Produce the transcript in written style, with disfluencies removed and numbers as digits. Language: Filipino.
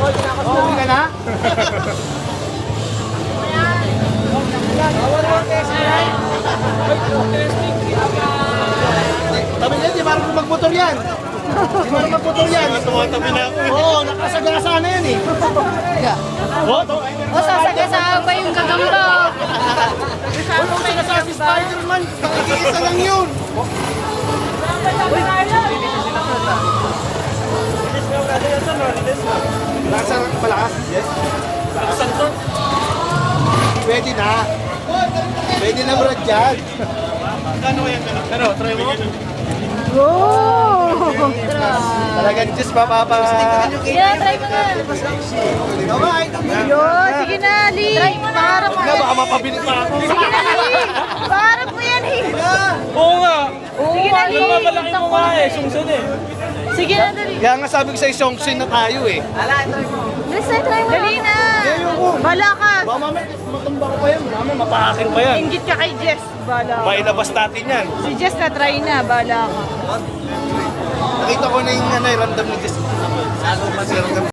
Uwi ka na? Tabi niya, di marunong magmotor yan. Di marunong magmotor yan. Tumatabi na ako. Oo, nakasagasa na yan eh. O, sasagasa ba yung gagamba? Nakasagasa si Spider-Man. Nakikisa lang yun. Nasa malakas? Yes. Pwede na. Pwede na bro dyan. Pero, try mo. Talagang Diyos mapapa... Yeah, try mo na. Bye-bye. Yun, sige na, Lee. Try mo na. Pangarap mo. Baka mapabili pa ako. Sige na, Lee. Pangarap mo yan, Lee. Oo nga. Sige na, Lee. Malaki mo nga eh, sungsun eh. Sige na, dali. Kaya nga sabi ko sa isang sin na tayo eh. Listen, try mo. Dali na. Bala ka. Baka mamaya matumba ko pa yan. Mamaya mapahakin pa yan. Inggit ka kay Jess. Bala ka. Mailabas natin yan. Si Jess na try na. Bala ka. Nakita ko na yung random ni Jess.